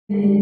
నీ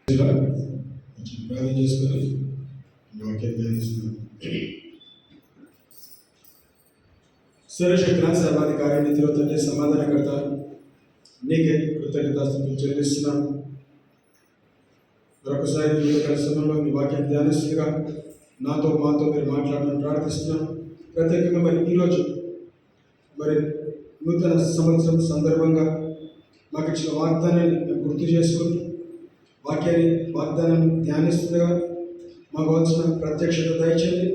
ప్రార్థన చేసుకొని వాక్యం ధ్యానిస్తున్నాను. సర్వశక్తిన సర్వాధికారి నిధిలో తండ్రి సమాధానకర్త నీకే కృతజ్ఞతాస్తుతులు చెల్లిస్తున్నాను. మరొకసారి సమయంలో మీ వాక్యం ధ్యానిస్తుండగా మాతో మీరు మాట్లాడమని ప్రార్థిస్తున్నాను. ప్రత్యేకంగా మరి ఈరోజు మరి నూతన సంవత్సరం సందర్భంగా మాకు ఇచ్చిన వాగ్దానాన్ని మేము గుర్తు చేసుకుంటూ వాగ్దానం ధ్యానిస్తుండగా మాకు కావాల్సిన ప్రత్యక్షత దయచేయండి,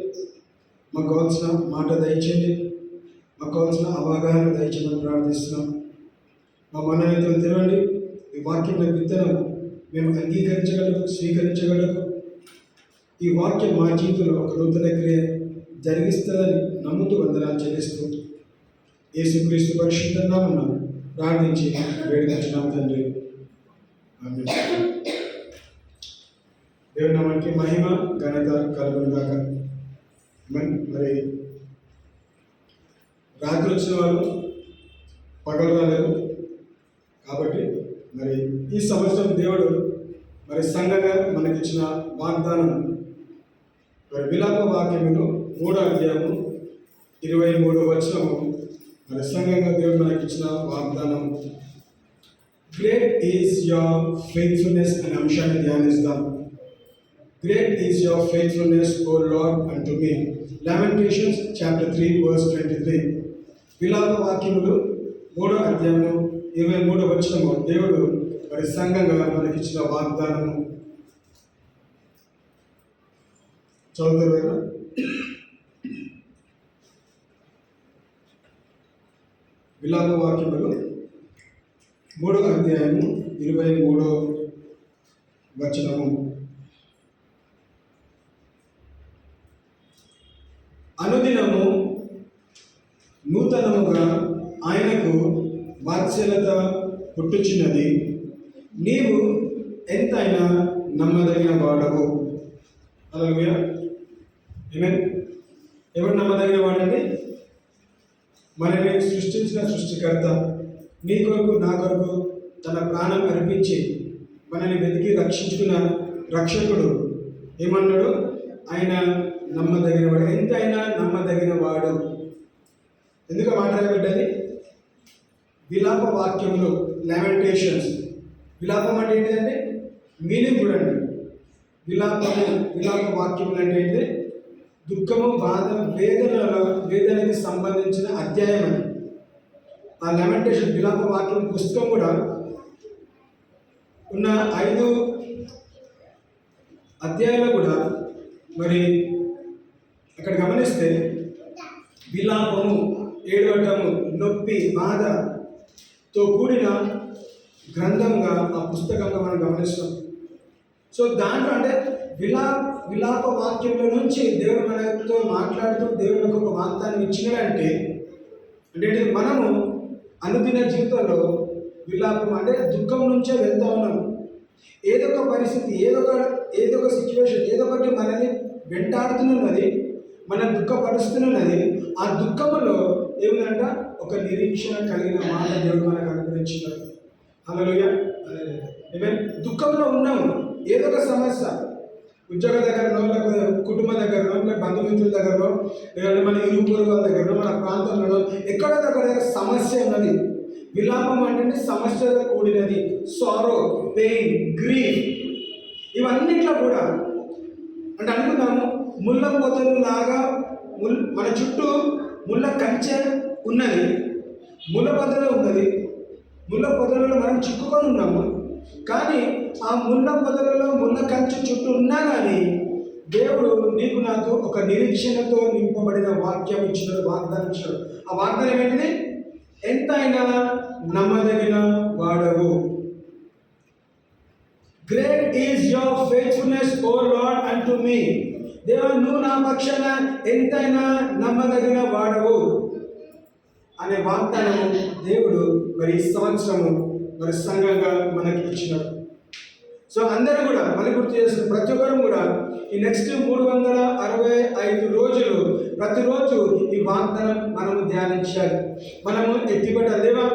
మాకు కావాల్సిన మాట దయచేయండి, మాకు కావాల్సిన అవగాహన దయచేయమని ప్రార్థిస్తున్నాం. మా మనోనేతలు తెరవండి. ఈ వాక్యం విత్తనం మేము స్వీకరించగలకు ఈ వాక్యం మా జీవితంలో ఒక నూతన క్రియ జరిగిస్తుందని నమ్ముతూ వందనాలు చెల్లిస్తూ యేసుక్రీస్తు పరిశుద్ధ నామమున ప్రార్థించి వేడుకొంచున్నాం తండ్రి. ఆమేన్. దేవుని నామానికి మహిమ ఘనత కలుగును గాక. మరి రాత్రి వచ్చిన వాళ్ళు పగలు రాలేదు కాబట్టి మరి ఈ సంవత్సరం దేవుడు మరి సంఘంగా మనకిచ్చిన వాగ్దానం మరి విలాప వాక్యములో 3వ అధ్యాయము 23వ వచనము మరి సంఘంగా దేవుడు మనకిచ్చిన వాగ్దానం గ్రేట్ ఈజ్ యువర్ ఫెయిత్ఫుల్నెస్ అనే అంశాన్ని ధ్యానిస్తాం. Great is your faithfulness, O Lord, unto me. Lamentations chapter 3 verse 23. విలాప వాక్యములు 3వ అధ్యాయము 23వ వచనము దేవుడు మరి సంఘంగా మనకిచ్చిన వాగ్దానము. చదువుతారు. విలాప వాక్యములు 3వ అధ్యాయము 23వ వచనము. అనుదినము నూతనముగా ఆయనకు వాత్సల్యత పుట్టుచున్నది. నీవు ఎంతైనా నమ్మదగిన వాడవు. హల్లెలూయా. ఆమేన్. ఎవరు నమ్మదగిన వాడండి? మనల్ని సృష్టించిన సృష్టికర్త నీ కొరకు నా కొరకు తన ప్రాణం అర్పించి మనల్ని వెతికి రక్షించుకున్న రక్షకుడు ఏమన్నాడు? ఆయన నమ్మదగిన వాడు, ఎంతైనా నమ్మదగిన వాడు. ఎందుకు మాట్లాడబడ్డది? విలాప వాక్యములు, లామెంటేషన్స్. విలాపం అంటే ఏంటంటే మీనింగ్ కూడా అండి. విలాప వాక్యములు అంటే ఏంటి? దుఃఖము, బాధ, వేదనకి సంబంధించిన అధ్యాయం అని. ఆ లామెంటేషన్ విలాప వాక్యం పుస్తకం కూడా ఉన్న 5 అధ్యాయాలు కూడా మరి అక్కడ గమనిస్తే విలాపము, ఏడవటము, నొప్పి, బాధతో కూడిన గ్రంథంగా ఆ పుస్తకంగా మనం గమనిస్తాం. సో దాంట్లో అంటే విలాప వాక్యంలో నుంచి దేవుడు మనతో మాట్లాడుతూ దేవుడికి ఒక వాగ్దానం ఇచ్చినాడంటే మనము అనుదిన జీవితంలో విలాపం అంటే దుఃఖం నుంచే వెళ్తూ ఉన్నాము. ఏదో ఒక పరిస్థితి, ఏదో ఒక సిచ్యువేషన్, ఏదో ఒకటి మనల్ని వెంటాడుతున్నది, మన దుఃఖపరుస్తున్నది. ఆ దుఃఖములో ఏమిటంట? ఒక నిరీక్షణ కలిగిన మాట దేవుడు మనకు అనుగ్రహించినాడు. హల్లెలూయా. ఆమేన్. దుఃఖంలో ఉన్నాము. ఏదో ఒక సమస్య, ఉద్యోగ దగ్గరనో, లేకపోతే కుటుంబ దగ్గరనో, లేకపోతే బంధుమిత్రుల దగ్గరనో, లేదంటే మన ఇరుగు పొరుగు వాళ్ళ దగ్గరనో, మన ప్రాంతంలో ఎక్కడో దగ్గర సమస్య ఉన్నది. విలాపం అంటే సమస్యతో కూడినది. సారో, పెయిన్, గ్రీఫ్, ఇవన్నిట్లో కూడా అంటే అనుకున్నాము ముళ్ళ పొదలు లాగా మన చుట్టూ ముళ్ళ కంచె ఉన్నది, ముళ్ళ పొదలు ఉన్నది. ముళ్ళ పొదలలో మనం చిక్కుకొని ఉన్నాము. కానీ ఆ ముళ్ళ పొదలలో ముళ్ళ కంచె చుట్టూ ఉన్నా కానీ దేవుడు నీకు నాకు ఒక నిరీక్షణతో నింపబడిన వాక్యం ఇచ్చినాడు, వాగ్దానం ఇచ్చినాడు. ఆ వాగ్దానం ఏంటిది? ఎంతైనా నమ్మదగిన వాడవు. Great is your faithfulness, O Lord, unto me. దేవా, నువ్వు నా పక్షాన ఎంతైనా నమ్మదగిన వాడవు అనే వాగ్దానము దేవుడు మరి ఈ సంవత్సరము మరి సంఘంగా మనకి ఇచ్చినాడు. సో అందరూ కూడా మళ్ళీ గుర్తు చేసిన ప్రతి ఒక్కరు కూడా ఈ నెక్స్ట్ 365 రోజులు ప్రతిరోజు ఈ వాగ్దానం మనము ధ్యానించాలి, మనము ఎత్తిపట్టాలి. దేవా,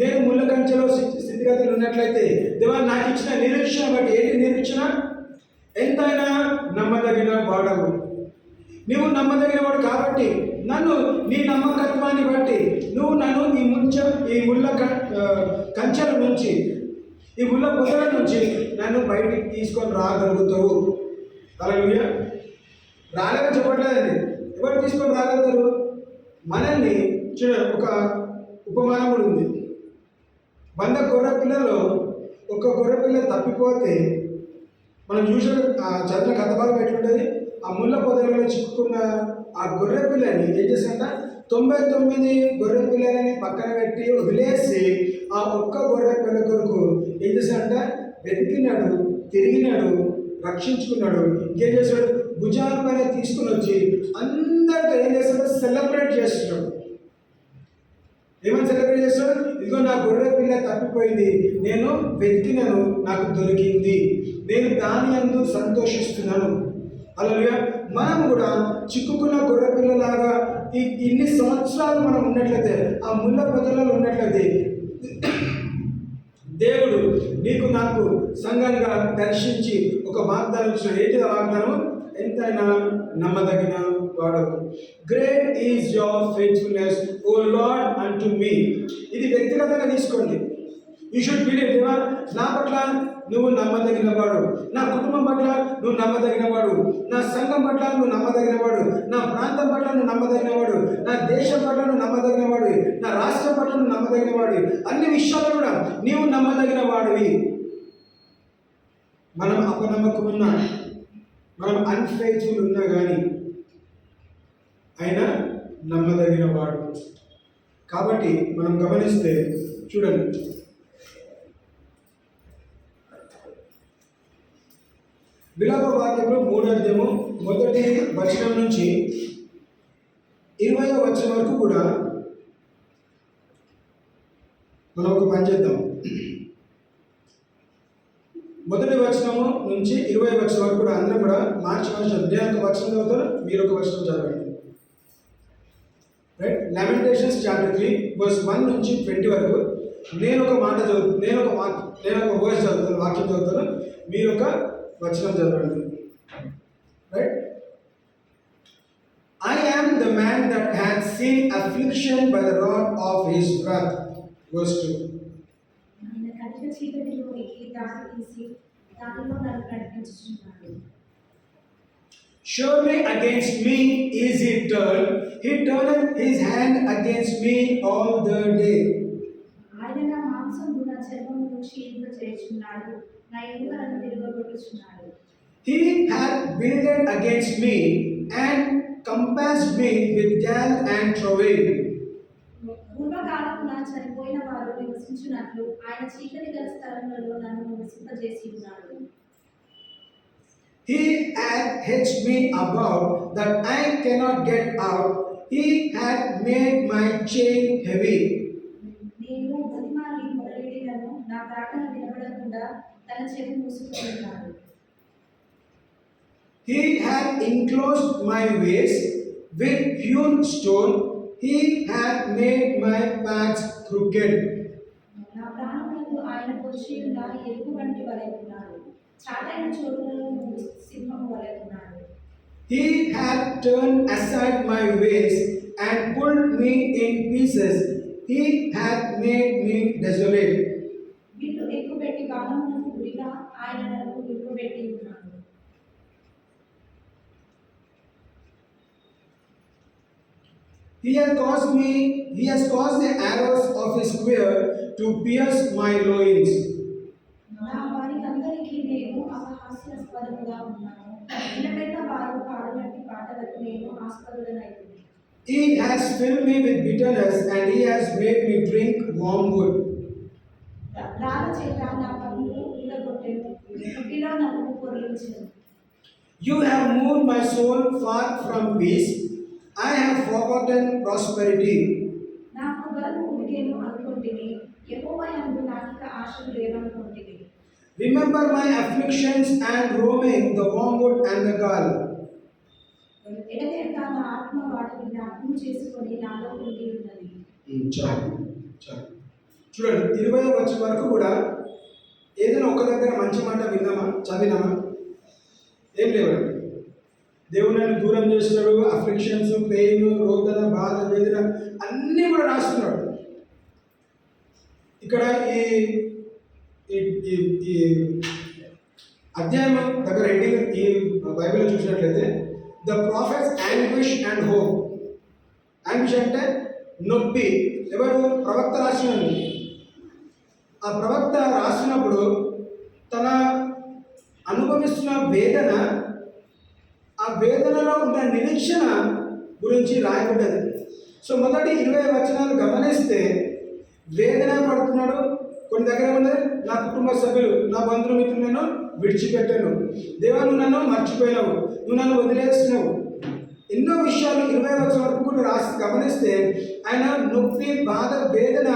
నేను ముళ్ళ కంచెలో స్థితిగతులు ఉన్నట్లయితే దేవా నాకు ఇచ్చిన నిరీక్షణ బట్టి ఏంటి నిరీక్షణ? ఎంతైనా నమ్మదగిన వాడవు. నువ్వు నమ్మదగిన వాడు కాబట్టి నన్ను నీ నమ్మకత్వాన్ని బట్టి నువ్వు నన్ను ఈ ముళ్ళ కంచెల నుంచి, ఈ ముళ్ళ పొదల నుంచి నన్ను బయటికి తీసుకొని రాగలుగుతావు. హల్లెలూయా. రాలేదని చెప్పట్లేదండి. ఎవరు తీసుకొని రాగలుగుతారు? మనల్ని ఒక ఉపమానం కూడా ఉంది. 100 గొర్రె పిల్లలో ఒక గొర్రె పిల్ల తప్పిపోతే మనం చూసిన చదివిన కథ భాగం ఎట్లుంటుంది? ఆ ముళ్ళ పొదలలో చిక్కుకున్న ఆ గొర్రె పిల్లని ఏం చేశారంట? 99 గొర్రె పిల్లలని పక్కన పెట్టి వదిలేసి ఆ ఒక్క గొర్రె పిల్ల కొరకు ఏం చేశాడంట? వెతికినాడు, తిరిగినాడు, రక్షించుకున్నాడు. ఇంకేం చేశాడు? భుజాల పైన తీసుకుని వచ్చి అందరితో ఏం చేస్తాడు? సెలబ్రేట్ చేస్తున్నాడు. ఏమని సెలబ్రేట్ చేస్తాడు? ఇదిగో నా గొర్రె పిల్ల తప్పిపోయింది, నేను వెతికినను, నాకు దొరికింది, నేను దాని యందు సంతోషిస్తున్నాను. హల్లెలూయా. మనం కూడా చిక్కుకున్న గొర్రె పిల్లలాగా ఇన్ని సంవత్సరాలు మనం ఉన్నట్లయితే, ఆ ముళ్ళ పొదలలో ఉన్నట్లయితే, దేవుడు నీకు నాకు సంఘంగా దర్శించి ఒక వాగ్దానం ఇచ్చాడు. ఏంటి ఆ వాగ్దానం? ఎంతైనా నమ్మదగిన వాడవు. Great is your faithfulness O Lord unto me. ఇది వ్యక్తిగతంగా తీసుకోండి. You should believe. దేవా నా పట్ల నువ్వు నమ్మదగిన వాడు, నా కుటుంబం పట్ల నువ్వు నమ్మదగిన వాడు, నా సంఘం పట్ల నువ్వు నమ్మదగిన వాడు, నా ప్రాంతం పట్ల నువ్వు నమ్మదగిన వాడు, నా దేశం పట్ల నువ్వు నమ్మదగిన వాడు, నా రాష్ట్రం పట్ల నువ్వు నమ్మదగిన వాడు. అన్ని విషయాలు కూడా నీవు నమ్మదగిన వాడివి. మనం అపనమ్మకం ఉన్నా, మనం అన్ఫెయిత్ఫుల్ ఉన్నా కానీ ఆయన నమ్మదగిన వాడు. కాబట్టి మనం గమనిస్తే చూడండి, విలాప వాక్యంలో 3వ అధ్యాయము 1వ వచనం నుంచి 20వ వచనం వరకు కూడా మనం ఒక పని చేద్దాం. 1వ వచనము నుంచి 20వ వచనం వరకు కూడా అందరం కూడా మార్చి నేను ఒక వచనం చదువుతాను, మీరు ఒక వచనం చదవండి. రైట్? Lamentations chapter 3 verse 1 నుంచి 20 వరకు నేను ఒక మాట చదువుతాను, నేను ఒక వర్స్ చదువుతాను, వాక్యం చదువుతాను, మీరు ఒక వచనం చదవండి. Right? I am the man that had seen affliction by the rod of his wrath. Verse 2. Surely against me is he turned, he turneth his hand against me all the day. He hath builded against me and compassed me with gall and travail. He hath hedged me about that I cannot get out. He hath made my chain heavy. He hath enclosed my ways with hewn stone. He hath made my paths crooked. He hath turned aside my ways and pulled me in pieces. He hath made me desolate. He has caused the arrows of his quiver to pierce my loins. He has filled me with bitterness and he has made me drink wormwood. You have moved my soul far from peace. I have forgotten prosperity. Remember my afflictions and roaming, the wormwood and the gall. చూడండి 20వ వచనం వరకు కూడా ఏదైనా ఒక దగ్గర మంచి మాట విన్నామా, చదివినామా? ఏం లేవండి. దేవుడు నన్ను దూరం చేస్తున్నాడు, అఫ్లిక్షన్స్, పెయిన్, రోదన, బాధ, వేదన అన్నీ కూడా రాస్తున్నాడు. ఇక్కడ ఈ ఈ అధ్యాయం దగ్గర హెడ్డింగ్ ఈ బైబిల్లో చూసినట్లయితే the ప్రాఫెట్స్ anguish and hope. Anguish అంటే నొప్పి. ఎవరు? ప్రవక్త రాసినాడు. ఆ ప్రవక్త రాసినప్పుడు తన అనుభవిస్తున్న వేదన, ఆ వేదనలో ఉన్న నిరీక్షణ గురించి రాయబడ్డది. సో మొదటి 20 వచనాలు గమనిస్తే వేదన పడుతున్నాడు. కొన్ని దగ్గర ఉన్నది, నా కుటుంబ సభ్యులు, నా బంధుమిత్రులు నన్ను విడిచిపెట్టాను, దేవా నువ్వు నన్ను మర్చిపోయినావు, నువ్వు నన్ను వదిలేస్తున్నావు. ఎన్నో విషయాలు 20 వచనం వరకు కూడా రాసి గమనిస్తే ఆయన నొప్పి, బాధ, వేదన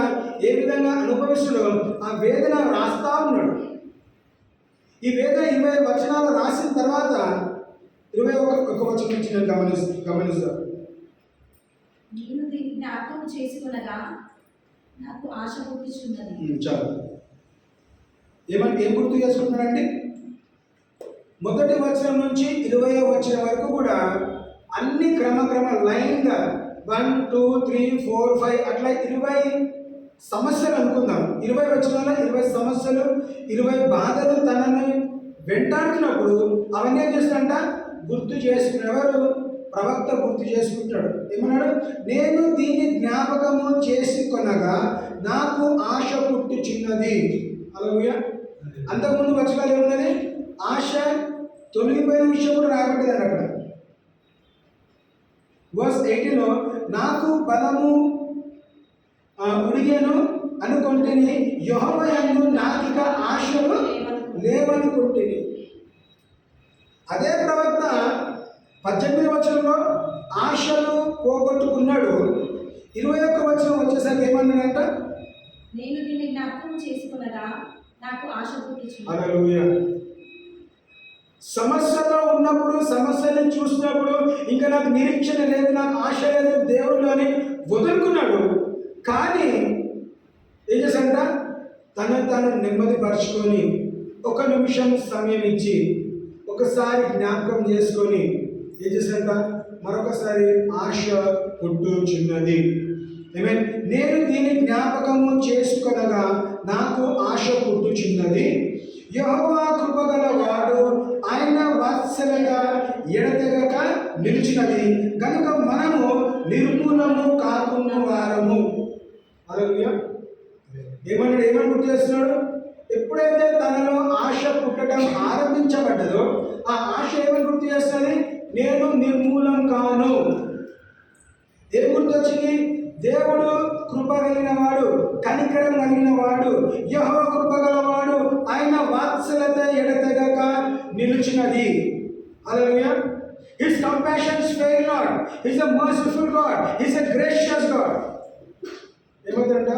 ఏ విధంగా అనుభవిస్తున్నాడో ఆ వేదన రాస్తా ఉన్నాడు. ఈ వేదన 20 వచనాలు రాసిన తర్వాత 21 వచనం నుంచి నేను గమనిస్తాను. నేను దీన్ని జ్ఞాపకం చేసుకొనగా నాకు ఆశ పుట్టించున్నది. చాలు. ఏం గుర్తు చేసుకుంటున్నాడండి? మొదటి వచనం నుంచి 20వ వచనం వరకు కూడా అన్ని క్రమక్రమ లైన్గా 1, 2, 3, 4, 5 అట్లా 20 సమస్యలు అనుకుందాం. 20 వచనాల 20 సమస్యలు, 20 బాధలు తనని వెంటాడుతున్నప్పుడు అవన్నీ ఏం చేస్తాడంట? గుర్తు చేసుకునేవారు ప్రవక్త గుర్తు చేసుకుంటాడు. ఏమన్నాడు? నేను దీన్ని జ్ఞాపకము చేసుకొనగా నాకు ఆశ పుట్టుచున్నది. హల్లెలూయా. అంతకుముందు వచనాలు ఏమున్నది? ఆశ తొలగిపోయిన విషయం కూడా రాబట్టేది అక్కడ. వర్స్ 18లో నాకు బలము ఉడిగేను అనుకుంటేని యెహోవా యందు నాకిక ఆశలు లేవనుకుంటేని. అదే ప్రవక్త 18వ వచనంలో ఆశలు పోగొట్టుకున్నాడు. 21వ వచనం వచ్చేసరికి ఏమన్నాడంట? నేను దీన్ని జ్ఞాపకం చేసుకొనగా నాకు ఆశ పుట్టించున్నది. హల్లెలూయా. సమస్యలో ఉన్నప్పుడు, సమస్యను చూసినప్పుడు ఇంకా నాకు నిరీక్షణ లేదు, నాకు ఆశ లేదు దేవుడు అని వదులుకున్నాడు. కానీ ఏం చేశాడంట? తను నెమ్మదిపరుచుకొని 1 నిమిషం సమయం ఇచ్చి ఒకసారి జ్ఞాపకం చేసుకొని ఏం చేశాడంట? మరొకసారి ఆశ పుట్టుచున్నది. ఏమేన్? నేను దీన్ని జ్ఞాపకము చేసుకొనగా నాకు ఆశ పుట్టుచున్నది. యెహోవా కృపగల వాడు, ఆయన వాత్సల్యత ఎడతెగక నిలిచినది కనుక మనము నిర్మూలము కాకున్న వారము. హల్లెలూయా. ఏమని గుర్తు చేస్తున్నాడు? ఎప్పుడైతే తనలో ఆశ పుట్టడం ఆరంభించబడ్డదో ఆ ఆశ ఏమని గుర్తు చేస్తుంది? నేను నిర్మూలం కాను. ఏం గుర్తు వచ్చింది? దేవుడు కృప కలిగిన వాడు, కనికరం కలిగిన వాడు, యెహోవా కృప గలవాడు, ఆయన వాత్సల్యత ఎడతెగక నిలిచినది. హల్లెలూయా. His compassions fail not. He is a merciful God. He is a gracious God. ఏమవుతుందంట?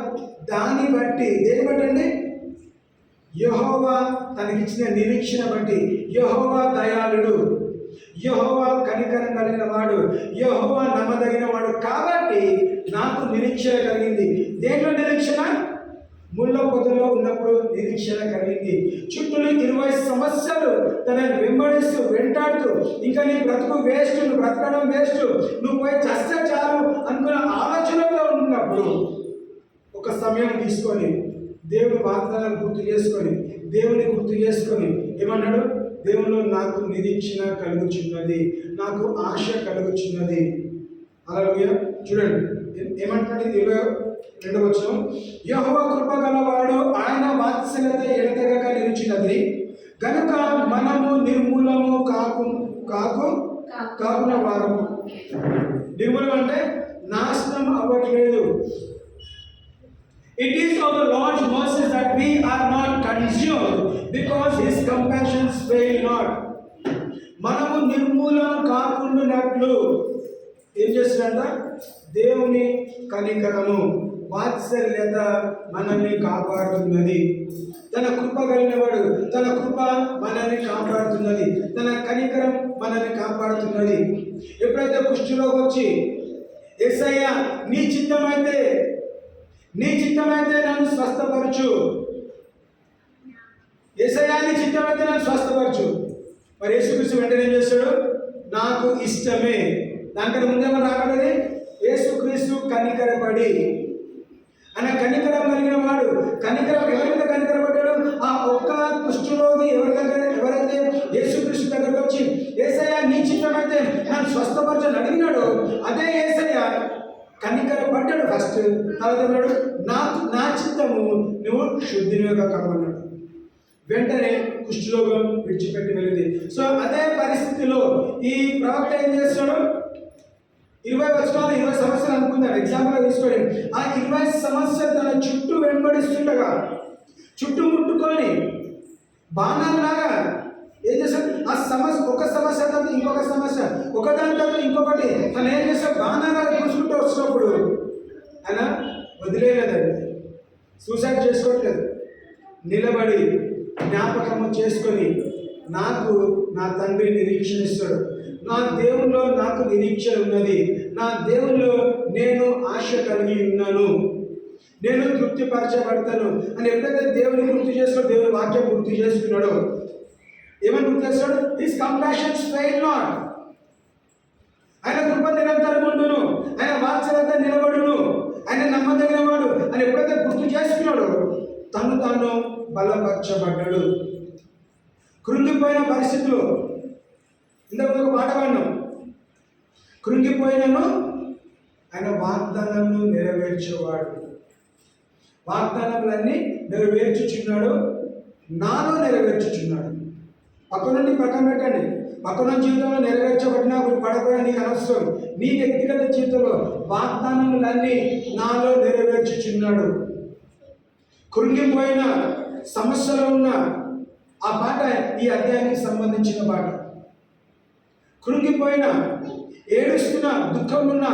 దాన్ని బట్టి, దేని బట్టి అండి? యెహోవా తనకిచ్చిన నిరీక్షణ బట్టి. యెహోవా దయాళుడు, యెహోవా కనికరం కలిగిన వాడు, యెహోవా నమ్మదగిన వాడు కాబట్టి నాకు నిరీక్షణ కలిగింది. దేంట్లో నిరీక్షణ? ముళ్ళ పొదలో ఉన్నప్పుడు నిరీక్షణ కలిగింది. చుట్టూ 20 సమస్యలు తనని వెంబడిస్తూ వెంటాడుతూ ఇంకా నీ బ్రతుకు వేస్ట్, నువ్వు బ్రతకడం వేస్ట్, నువ్వు పోయి చస్తే చాలు అనుకున్న ఆలోచనలో ఉన్నప్పుడు ఒక సమయం తీసుకొని దేవుని వాగ్దానాలు గుర్తు చేసుకొని దేవుని గుర్తు చేసుకొని ఏమన్నాడు? దేవునిలో నాకు నిరీక్షణ కలుగుచున్నది, నాకు ఆశ కలుగుచున్నది. హల్లెలూయా. చూడండి ఏమంటాడు? 22వ వచనం, యెహోవా కృప గలవాడు, ఆయన వాత్సల్యత ఎడతెగక నిలిచినది కనుక మనము నిర్మూలము కాకున్న వారము. నిర్మూలం అంటే నాశనం అవ్వట్లేదు. It is of the Lord's mercies that we are not consumed because his compassions fail not. మనము నిర్మూలం కాకుండానట్లు ఏం చేస్తుందంట? దేవుని కనికరము, వాత్సల్యత మనల్ని కాపాడుతున్నది. తన కృప కలిగినవాడు, తన కృప మనల్ని కాపాడుతున్నది, తన కనికరం మనల్ని కాపాడుతున్నది. ఎప్పుడైతే కుష్ఠరోగం వచ్చి యేసయ్యా నీ చిత్తమైతే నన్ను స్వస్థపరచు, యేసయ్యా నీ చిత్తమైతే నన్ను స్వస్థపరచు. మరి యేసుక్రీస్తు వెంటనే ఏం చేస్తాడు? నాకు ఇష్టమే. దానికన్నా ముందేమో రాకూడదు. యేసుక్రీస్తు కనికరపడి, ఆయన కనికరం కలిగిన వాడు. కనికరం ఎవరి మీద కనికరపడ్డాడు? ఆ ఒక్క కుష్ఠరోగి ఎవరైతే యేసుక్రీస్తు దగ్గరకు వచ్చి యేసయ్యా నీ చిత్తమైతే నన్ను స్వస్థపరచని అడిగినాడు, అదే యేసయ్య కనికరపడ్డాడు ఫస్ట్. తర్వాత అన్నాడు నా చిత్తము నువ్వు శుద్ధినిగా కమ్మన్నాడు. వెంటనే కుష్ఠరోగం విడిచిపెట్టి వెళ్ళింది. సో అదే పరిస్థితిలో ఈ ప్రవక్త ఏం చేస్తాడు? 20 సంవత్సరాలు అనుకుందాం, ఎగ్జాంపుల్ తీసుకోండి. ఆ 20 సంవత్సరాలు తన చుట్టూ వెంబడిస్తుండగా, చుట్టూ ముట్టుకొని బాణంలాగా ఏం చేస్తాడు? ఆ సమస్య, ఒక సమస్య తర్వాత ఇంకొక సమస్య, ఒకదాని తర్వాత ఇంకొకటి తను ఏం చేస్తాడు? బాణంలాగా చూసుకుంటూ వచ్చినప్పుడు ఆయన వదిలేయలేదండి, సూసైడ్ చేసుకోవట్లేదు. నిలబడి జ్ఞాపకము చేసుకొని నాకు నా తండ్రి నిరీక్షణ ఇస్తాడు, నా దేవుల్లో నాకు నిరీక్షణ ఉన్నది, నా దేవుల్లో నేను ఆశ కలిగి ఉన్నాను, నేను తృప్తిపరచబడతాను అని ఎప్పుడైతే దేవుని గుర్తు చేస్తాడో, దేవుని వాక్యం గుర్తు చేసుకున్నాడో, ఏమని గుర్తు చేస్తాడు? His compassions fail not. ఆయన కృప నిరంతరం ఉండును, ఆయన వాత్సల్యత నిలబడును, ఆయన నమ్మదగిన వాడు అని ఎప్పుడైతే గుర్తు చేసుకున్నాడో తాను బలపరచబడ్డాడు. కృంగిపోయిన పరిస్థితుల్లో ఇంతకు ఒక మాట వాడినాం, కృంగిపోయినను ఆయన వాగ్దానాలను నెరవేర్చేవాడు. వాగ్దానములన్నీ నెరవేర్చుచున్నాడు, నాలో నెరవేర్చుచున్నాడు. పక్కనుండి పక్కన పెట్టండి, పక్కన జీవితంలో నెరవేర్చబడినా పడకపోయినా నీకు అనవసరం. నీ వ్యక్తిగత జీవితంలో వాగ్దానములన్నీ నాలో నెరవేర్చుచున్నాడు. కృంగిపోయిన సమస్యలో ఉన్న ఆ పాట ఈ అధ్యాయానికి సంబంధించిన పాట. కృంగిపోయిన, ఏడుస్తున్న, దుఃఖం ఉన్న,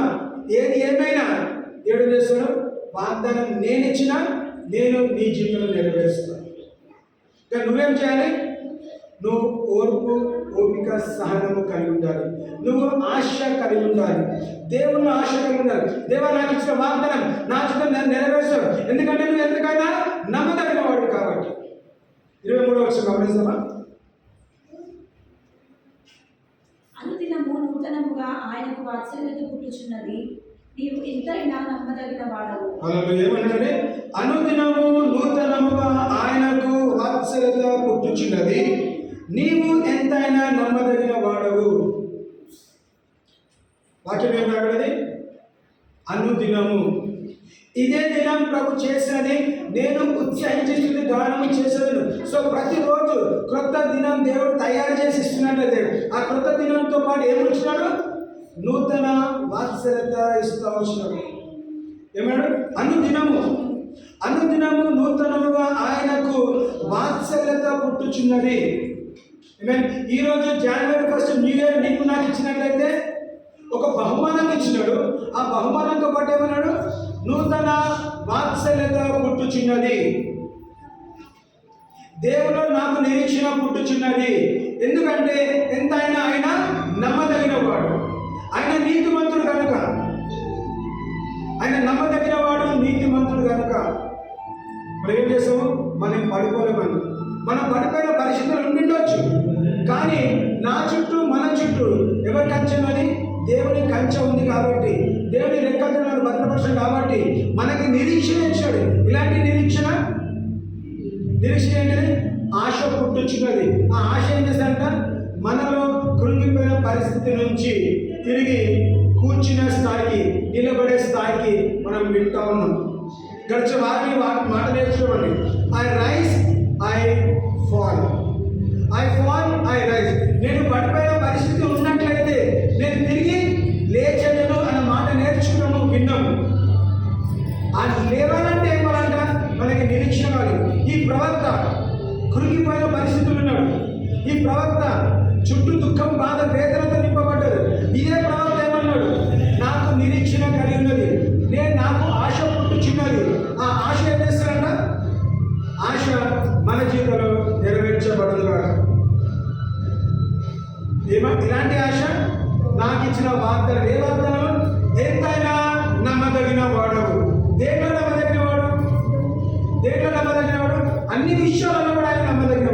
ఏది ఏమైనా ఏడు చేస్తాడు? వాగ్దానం నేను ఇచ్చినా నేను నీ జీవితంలో నెరవేరుస్తాను. ఇక నువ్వేం చేయాలి? నువ్వు ఓర్పు, ఓపిక, సహనము కలిగి ఉండాలి. నువ్వు ఆశ కలిగి ఉండాలి, దేవుని ఆశ కలిగి ఉండాలి. దేవా నాకు ఇచ్చిన వాగ్దానం నా జీవితం నేను నెరవేర్చాను, ఎందుకంటే నువ్వు ఎందుకైనా నమ్మదగిన వాడు కాబట్టి. 23వ వచనం గమనిస్తామా? అనుదినము నూతనముగా ఆయనకు వాత్సల్యత పుట్టుచున్నది, నీవు ఎంతైనా నమ్మదగిన వాడవు. అలా ఏమన్నాడంటే, అనుదినము నూతనముగా ఆయనకు వాత్సల్యత పుట్టుచున్నది, నీవు ఎంతైనా నమ్మదగిన వాడవు. వాక్యం ఏం రాగలది? అనుదినము. ఇదే దినం ప్రభు చేసినది, నేను ఉత్సహించి దానము చేసేది. సో ప్రతిరోజు క్రొత్త దినం దేవుడు తయారు చేసి ఇస్తున్నట్లయితే ఆ క్రొత్త దినంతో పాటు ఏమిచ్చినాడు? నూతన వాత్సల్యత ఇస్తూ వచ్చినాడు. ఏమన్నాడు? అనుదినము నూతనముగా ఆయనకు వాత్సల్యత పుట్టుచున్నది. ఈరోజు January 1 న్యూ ఇయర్ నీకు నాకు ఇచ్చినట్లయితే ఒక బహుమానం ఇచ్చినాడు. ఆ బహుమానంతో పాటు ఏమన్నాడు? నూతన వాత్సల్యత పుట్టుచున్నది. దేవుడు నాకు నిరీక్షణ పుట్టుచున్నది. ఎందుకంటే ఎంతైనా ఆయన నమ్మదగిన వాడు, ఆయన నీతిమంతుడు కనుక, ఆయన నమ్మదగిన వాడు, నీతిమంతుడు కనుక మనం ఏం చేసాము? మనం పడిపోలేమని, మనం పడిపోయిన పరిస్థితులు ఉండిండొచ్చు, కానీ నా చుట్టూ, మన చుట్టూ ఎవరి కంచె ఉన్నది? దేవుని కంచె ఉంది కాబట్టి, దేవుని రెక్కలతో నన్ను భద్రపరచం కాబట్టి మనకి నిరీక్షణ ఇచ్చాడు. ఇలాంటి నిరీక్షణ ఏంటిది? ఆశ పుట్టుచున్నది. ఆ ఆశ ఏం చేస్తాడంట? మనలో కృంగిపోయిన పరిస్థితి నుంచి తిరిగి కూర్చునే స్థాయికి, నిలబడే స్థాయికి మనం వింటా ఉన్నాం. గడిచిన మాట నేర్చుకోండి. I rise, I fall, I fall, I rise. నేను పడిపోయిన పరిస్థితి ఉన్నట్లయితే నేను తిరిగి లేచను అన్న మాట నేర్చుకున్నాము, విన్నాము. ఆ లేవాలంటే ఏమనంట? మనకి నిరీక్షణ కాదు. ఈ ప్రవక్త కృంగిపోయిన పరిస్థితులు ఉన్నాడు. ఈ ప్రవక్త చుట్టూ దుఃఖం, బాధ, వేదనతో నింపబడ్డాడు. ఇదే ప్రవక్త ఏమన్నాడు? నాకు నిరీక్షణ కలిగి ఉన్నది, నాకు ఆశ పుట్టుచున్నది. ఆ ఆశ ఏం చేస్తారంట? ఆశ మన జీవితంలో నెరవేర్చబడదు కాదు. ఇలాంటి ఆశ నాకు ఇచ్చిన వాగ్దానం. ఏ వాగ్దానం? ఎంతైనా నమ్మదగిన వాడవు. దేంట్లో నమ్మదగిన వాడు? అన్ని విషయాలలో కూడా ఆయన నమ్మదగిన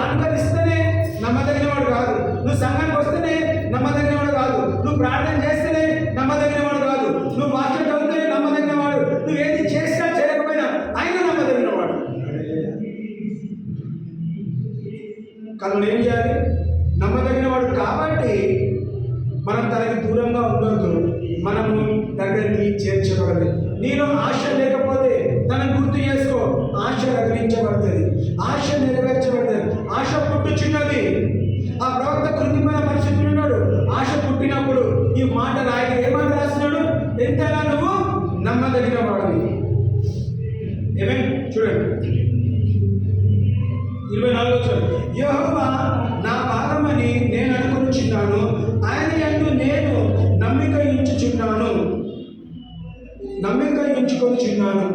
కానుకలు ఇస్తేనే నమ్మదగిన వాడు కాదు, నువ్వు సంఘానికి వస్తేనే నమ్మదగిన వాడు కాదు, నువ్వు ప్రార్థన చేస్తేనే నమ్మదగిన వాడు కాదు, నువ్వు వాక్యం చదివితేనే నమ్మదగిన వాడు, నువ్వు ఏది చేసినా చేయకపోయినా ఆయన నమ్మదగిన వాడు. కానీ మనం ఏం చేయాలి? నమ్మదగిన వాడు కాబట్టి మనం తనకి దూరంగా ఉండొద్దు, మనము దగ్గరికి చేర్చబడాలి. నీలో ఆశ లేకపోతే తనను గుర్తు చేసుకో, ఆశ రగిలించబడుతుంది, ఆశ నెరవేర్చబడుతుంది. ఆశ పుట్టుచున్నది. ఆ ప్రవక్త కృతిమైన పరిస్థితులు ఉన్నాడు. ఆశ పుట్టినప్పుడు ఈ మాట రాయగా ఏమని రాస్తున్నాడు? ఎంతైనా నువ్వు నమ్మదగిన వాడివి. ఏమేం చూడండి 24 యెహోవా నా భాగమని నేను అనుకొనుచున్నాను, ఆయన యందు నేను నమ్మిక ఉంచుకొనుచున్నాను.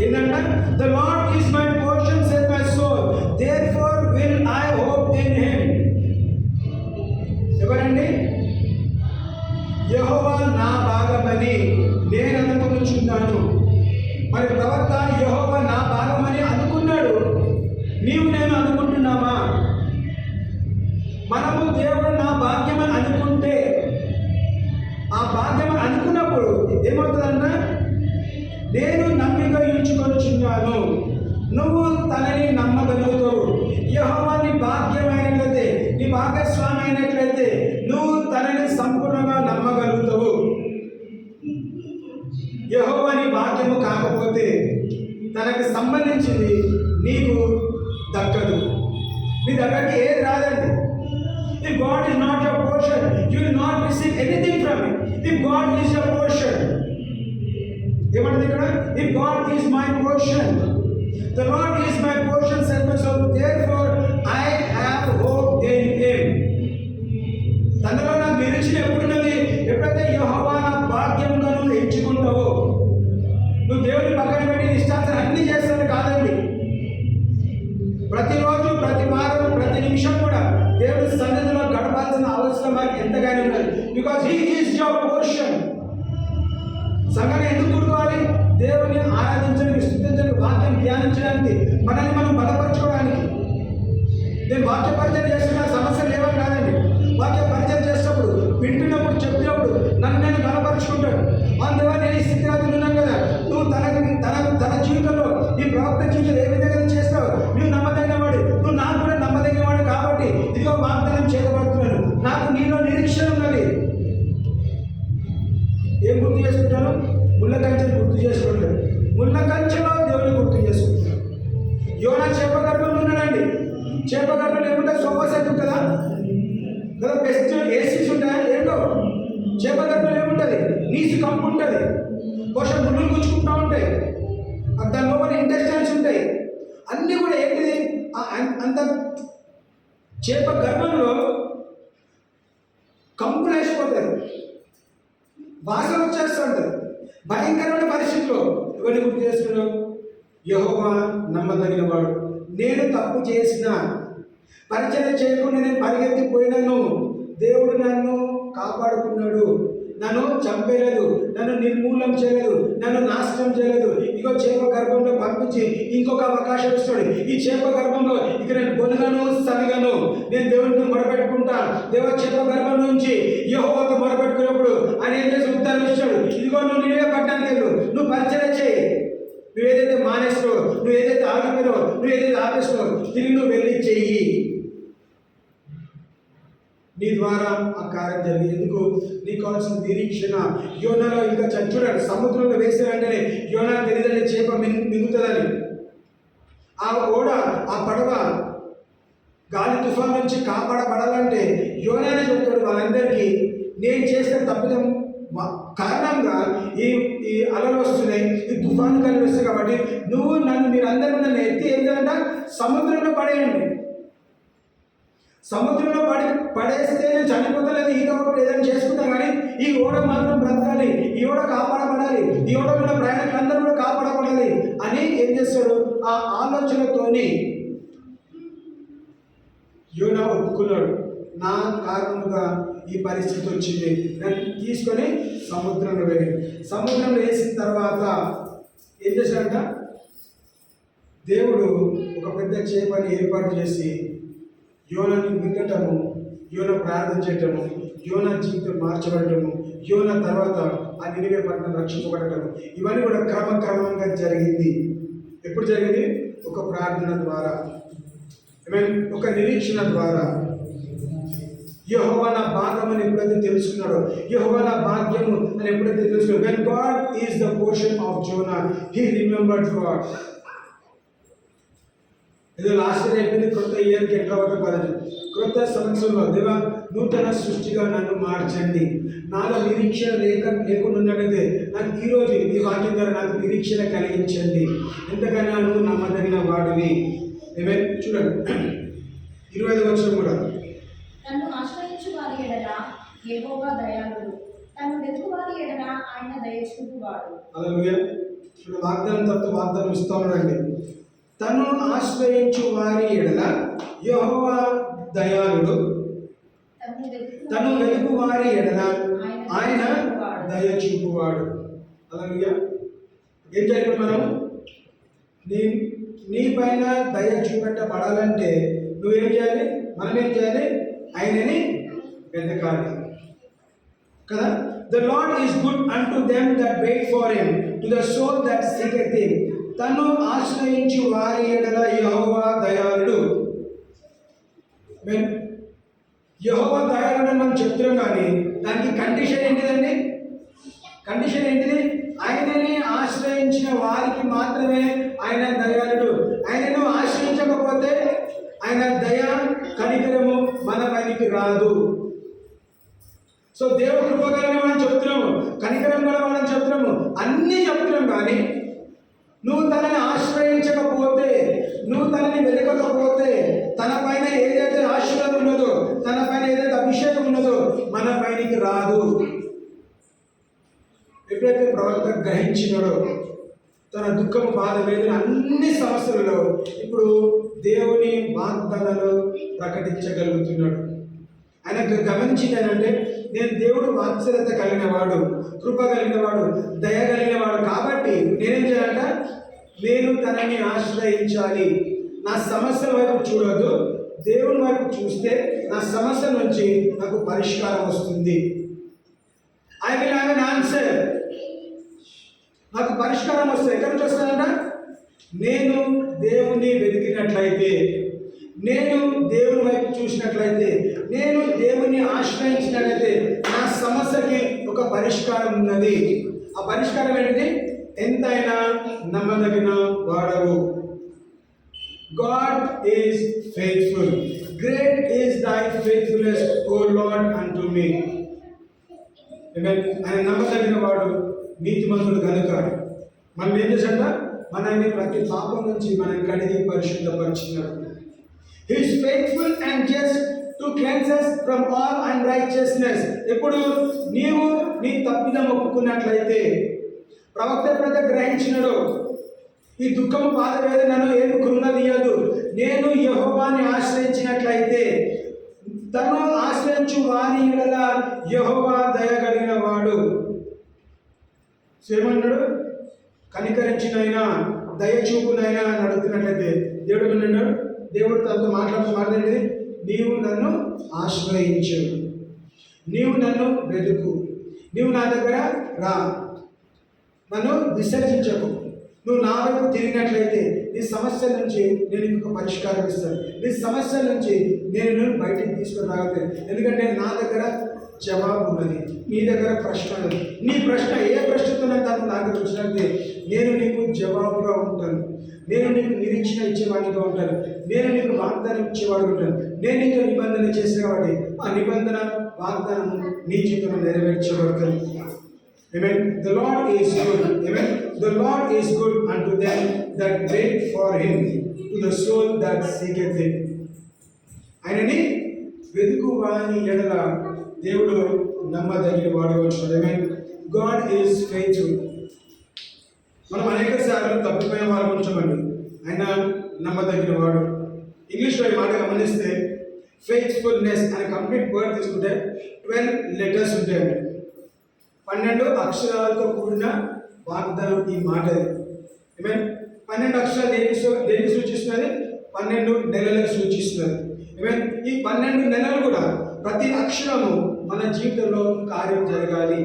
ఏంటంటే the Lord is my portion, said my soul, therefore will I hope in him. ఎవరండి? యెహోవా నా భాగమని నేను అనుకొనుచున్నాను. మరి ప్రవక్త యెహోవా నా భాగమని అనుకున్నాడు. నీవు నేను అనుకుంటున్నామా? మనము దేవుడు నా భాగ్యమని అనుకుంటే, ఆ భాగ్యమని అనుకున్నప్పుడు ఏమవుతుందంట? నేను నమ్మిక ఉంచుకొనుచున్నాను. నువ్వు తనని నమ్మగలుగుతావు. యెహోవా నీ భాగ్యమైనట్లయితే, నీ భాగస్వామి అయినట్లయితే నువ్వు తనని సంపూర్ణంగా నమ్మగలుగుతావు. యెహోవా నీ భాగ్యము కాకపోతే తనకి సంబంధించింది నీకు దక్కదు, నీ దగ్గరికి ఏది రాదండి. If God is not your portion, you will not receive anything from it. If God is your portion, ఏమంటుంది ఇక్కడ? If God is my portion, the Lord is my portion, said my soul, therefore I have hope in him. తనలో నాకు నిరీక్షణ ఎప్పుడున్నది? ఎప్పుడైతే యెహోవా నా భాగ్యంగా నువ్వు ఎంచుకుంటావో. నువ్వు దేవుని పక్కన పెట్టి ఇష్టాన్ని అన్ని చేస్తాను కాదండి. ప్రతిరోజు, ప్రతి వారం, ప్రతి నిమిషం కూడా దేవుడి సన్నిధిలో గడపాల్సిన అవసరం మనకి ఎంతగానో ఉన్నది. Because he is your portion. సంఘాన్ని ఎందుకు కూడుకోవాలి? దేవుని ఆరాధించడానికి, స్తుతించడానికి, వాక్యం ధ్యానించడానికి, మనల్ని మనం బలపరచుకోవడానికి. నేను వాక్య పరిచయం చేస్తున్న సమస్య లేవని కాదండి. వాక్య పరిచయం చేసినప్పుడు, వింటున్నప్పుడు, చెప్పినప్పుడు నన్ను నేను బలపరుచుకుంటాను. అందువల్ల నేను ఈ స్థితిగతులు ఉన్నాను కదా. నువ్వు తన జీవితంలో, ఈ ప్రవక్త జీవితంలో ఏ విధంగా చేస్తావు? నువ్వు నమ్మదగిన వాడు, నువ్వు నాకు కూడా నమ్మదగిన వాడు కాబట్టి ఇదిగో వాగ్దానం చేయబడుతున్నాను. నాకు నీలో నిరీక్షణ ఉన్నది. ఏం గుర్తు చేసుకుంటాను? ముళ్ళ కంచెను గుర్తు చేసుకుంటాను. ముళ్ళ కంచెలో దేవుని గుర్తు చేసుకుంటాను. యోనా చేప గర్భంలో ఉన్నాడండి. చేప గర్భంలో ఏముంటుంది? సోఫా సెట్ కదా, బెస్ట్ ఏసీస్ ఉంటాయా? ఏంటో చేప గర్భంలో ఏముంటుంది? నీసు కంపు ఉంటుంది, పోషణ ముళ్ళు గుచ్చుకుంటూ ఉంటాయి, దాని లోపల ఇంటెస్టైన్స్ ఉంటాయి. అన్నీ కూడా ఏంటిది? అంత చేప గర్భంలో కంపులు వేసిపోతాయి, వాసన వచ్చేస్తుంటుంది. భయంకరమైన పరిస్థితిలో ఎవరిని గుర్తు చేస్తున్నావు? యెహోవా నమ్మదగిన వాడు. నేను తప్పు చేసిన, పరిచయం చేయకుండా నేను పరిగెత్తిపోయినాను, దేవుడు నన్ను కాపాడుకున్నాడు, నన్ను చంపేయలేదు, నన్ను నిర్మూలం చేయలేదు, నన్ను నాశనం చేయలేదు. ఇగో చేప గర్భంలో పంపించి ఇంకొక అవకాశం ఇస్తాడు. ఈ చేప గర్భంలో ఇక నేను గొనుగను, సరిగను, నేను దేవుడిని మొరపెట్టుకుంటా. దేవ చేప గర్భం నుంచి యెహోవాకు మొరపెట్టుకున్నప్పుడు ఆయన ఏం చేసి ఉత్తరం ఇస్తాడు? ఇదిగో నువ్వు నినివే పట్టణానికి వెళ్ళు, నువ్వు పరిచయం చేయి. నువ్వు ఏదైతే మానేస్తావో, నువ్వు ఏదైతే ఆగిపోయినావో, నువ్వు ఏదైతే ఆపేస్తావో తిరిగి నువ్వు వెళ్ళి చెయ్యి. నీ ద్వారా ఆ కార్యం జరిగింది. ఎందుకు? నీకు కావాల్సిన నిరీక్షణ. యోనాలో ఇంకా చూడండి, సముద్రంలో వేసిన వెంటనే యోనా తెలియదండి చేప మిగుతుందని. ఆ ఓడ, ఆ పడవ గాలి తుఫాన్ నుంచి కాపాడబడాలంటే యోనానే చెప్తాడు వాళ్ళందరికీ, నేను చేసిన తప్పిదం కారణంగా ఈ అలలు వస్తున్నాయి, ఈ తుఫాను గాలి వస్తాయి కాబట్టి మీరందరూ నన్ను ఎత్తి ఏంటంట సముద్రంలో పడేయండి. సముద్రంలో పడేస్తే నేను చనిపోతలేదు, ఈత ఒకటి ఏదైనా చేసుకుంటాం, కానీ ఈ ఓడ మాత్రం బ్రతకాలి, ఈ ఓడ కాపాడబడాలి, ఈ ఓడ ఉన్న ప్రయాణికులందరూ కూడా కాపాడబడాలి అని ఏం చేస్తాడు? ఆ ఆలోచనతోని యోనా ఒప్పుకున్నాడు. నా కారణంగా ఈ పరిస్థితి వచ్చింది, నన్ను తీసుకొని సముద్రంలో వేసి, సముద్రంలో వేసిన తర్వాత ఏం చేశాడంట? దేవుడు ఒక పెద్ద చేపని ఏర్పాటు చేసి యోనని మింగటము, యోన ప్రార్థన చేయటము, యోన జీవితం మార్చబడటము, యోన తర్వాత ఆ నినివే పట్టణం రక్షించబడటము, ఇవన్నీ కూడా క్రమక్రమంగా జరిగింది. ఎప్పుడు జరిగింది? ఒక ప్రార్థన ద్వారా, ఒక నిరీక్షణ ద్వారా. యెహోవా నా భాగం అని ఎప్పుడైతే తెలుసుకున్నాడో, యెహోవా నా భాగ్యము అని ఎప్పుడైతే తెలుసుకున్నాడు, when God is the portion of Jonah, he remembered God. ఏదో లాస్ట్ ఇయర్ అయిపోయింది, కొత్త ఇయర్కి ఎంటర్ అవ్వటం కాదు. కొత్త సంవత్సరంలో దేవా నూతన సృష్టిగా నన్ను మార్చండి. నాలో నిరీక్షణ లేకుండా ఉన్నట్లయితే నాకు ఈరోజు ఈ వాక్యం ద్వారా నాకు నిరీక్షణ కలిగించండి. ఎంతకైనా నువ్వు నమ్మదగిన వాడివి. చూడండి 25వ వచనం కూడా, నన్ను ఆశ్రయించు వారి ఎడల యెహోవా దయాళుడు, తను వెతుకు వారి ఎడల ఆయన దయ చూపువాడు. హల్లెలూయా. చూడండి, వాగ్దానం తప్ప వాగ్దానం ఇస్తా ఉన్నాడండి. తను ఆశ్రయించు వారి ఎడల యెహోవా దయాళుడు, తను వెతుకు వారి ఎడల ఆయన దయ చూపువాడు. హల్లెలూయా. ఏం చేయాలి? మనం నీ పైన దయ చూపెట్టబడాలంటే నువ్వేం చేయాలి? మనం ఏం చేయాలి? ఆయనని వెతకాలి కదా. The Lord is good unto them that wait for him, to the soul that seeketh him. తను ఆశ్రయించు వారి ఎడల యెహోవా దయాళుడు. యెహోవా దయాళుడు అని మనం చెప్తున్నాం, కానీ దానికి కండిషన్ ఏంటిదండి? కండిషన్ ఏంటిది? ఆయనని ఆశ్రయించిన వారికి మాత్రమే ఆయన దయాళుడు. ఆయనను ఆశ్రయించకపోతే ఆయన దయ కనికరము మన పైకి రాదు. సో దేవుడు కృపగలని మనం చెప్తున్నాము, కనికరం కూడా మనం చెప్తున్నాము, అన్నీ చెప్తున్నాం, కానీ నువ్వు తనని ఆశ్రయించకపోతే, నువ్వు తనని వెతకకపోతే, తన పైన ఏదైతే ఆశీర్వాదం ఉన్నదో, తన పైన ఏదైతే అభిషేకం ఉన్నదో మన పైకి రాదు. ఎప్పుడైతే ప్రవక్త గ్రహించినాడో తన దుఃఖము, బాధ, వేదన, అన్ని సమస్యలలో ఇప్పుడు దేవుని వాగ్దానాలు ప్రకటించగలుగుతున్నాడు. ఆయన గమనించిందంటే, నేను దేవుడు వాత్సల్యత కలిగిన వాడు, కృప కలిగిన వాడు, దయ కలిగిన వాడు, కాబట్టి నేనేం చేయాలంట? నేను తనని ఆశ్రయించాలి. నా సమస్యల వైపు చూడొద్దు, దేవుని వైపు చూస్తే నా సమస్య నుంచి నాకు పరిష్కారం వస్తుంది. I will have an answer. నాకు పరిష్కారం వస్తుంది. ఎక్కడి నుంచి వస్తుందంట? నేను దేవుని వెతికినట్లయితే, నేను దేవుని వైపు చూసినట్లయితే, నేను దేవుని ఆశ్రయించినట్లయితే నా సమస్యకి ఒక పరిష్కారం ఉన్నది. ఆ పరిష్కారం ఏంటిది? ఎంతైనా నమ్మదగిన వాడవు. God is faithful. Great is thy faithfulness, O Lord, unto me. Amen. ఆయన నమ్మదగిన వాడు, నీతిమంతుడు కనుక మనం ఏం చేశాడ? మనల్ని ప్రతి పాపం నుంచి మనం కడిగి పరిశుద్ధపరిచినాడు. He is faithful and just to cleanse us from all unrighteousness. ఇప్పుడు నీవు నీ తప్పిదం ఒప్పుకున్నట్లయితే, ప్రవక్త ఎప్పుడైతే గ్రహించినాడో, ఈ దుఃఖము, బాధ, వేదనను ఏమి కృంగదీయదు, నేను యెహోవాని ఆశ్రయించినట్లయితే, తను ఆశ్రయించు వారి ఎడల యెహోవా దయ కలిగిన వాడు. ఏమన్నాడు? కనికరించినైనా దయచూపునైనా నడుతున్నట్లయితే దేవుడు ఏమన్నాడు? దేవుడు తనతో మాట్లాడేది, నీవు నన్ను ఆశ్రయించు, నీవు నన్ను వెతుకు, నీవు నా దగ్గర రా, నన్ను విసర్జించకు. నువ్వు నా వైపు తిరిగినట్లయితే నీ సమస్య నుంచి నేను ఇంకొక పరిష్కారం ఇస్తాను. నీ సమస్య నుంచి నేను బయటికి తీసుకొని రాగలను. ఎందుకంటే నా దగ్గర జవాబు ఉన్నది, నీ దగ్గర ప్రశ్న ఉన్నది. నీ ప్రశ్న ఏ ప్రశ్నతో నా దగ్గర వచ్చినట్లయితే నేను నీకు జవాబుగా ఉంటాను, నేను నీకు నిరీక్షణ ఇచ్చేవాడిగా ఉంటాను, నేను నీకు వాగ్దానం ఇచ్చేవాడు ఉంటాను. నేను నీకు నిబంధన చేసిన కాబట్టి ఆ నిబంధన, వాగ్దానము నీ జీవితంలో నెరవేర్చబడుతుంది. Amen. The Lord is good. Amen. The Lord is good unto them that wait for him, to the soul that seeketh him. ఆయనని వెతుకు వాని ఎడల దేవుడు నమ్మదగిన వాడు అంటాడు. Amen. God is faithful. మనం అనేక సార్లు తప్పిపోయిన వారు ఉంచామండి, ఆయన నమ్మదగిన వాడు. ఇంగ్లీష్లో ఈ మాట గమనిస్తే ఫెయిత్ఫుల్నెస్ అనే కంప్లీట్ వర్డ్ తీసుకుంటే 12 లెటర్స్ ఉంటాయండి. 12 అక్షరాలతో కూడిన వాగ్దానం ఈ మాట. 12 అక్షరాలు దేనికి సూచిస్తున్నది? 12 నెలలకు సూచిస్తున్నది. ఈ 12 నెలలు కూడా ప్రతి అక్షరము మన జీవితంలో కార్యం జరగాలి.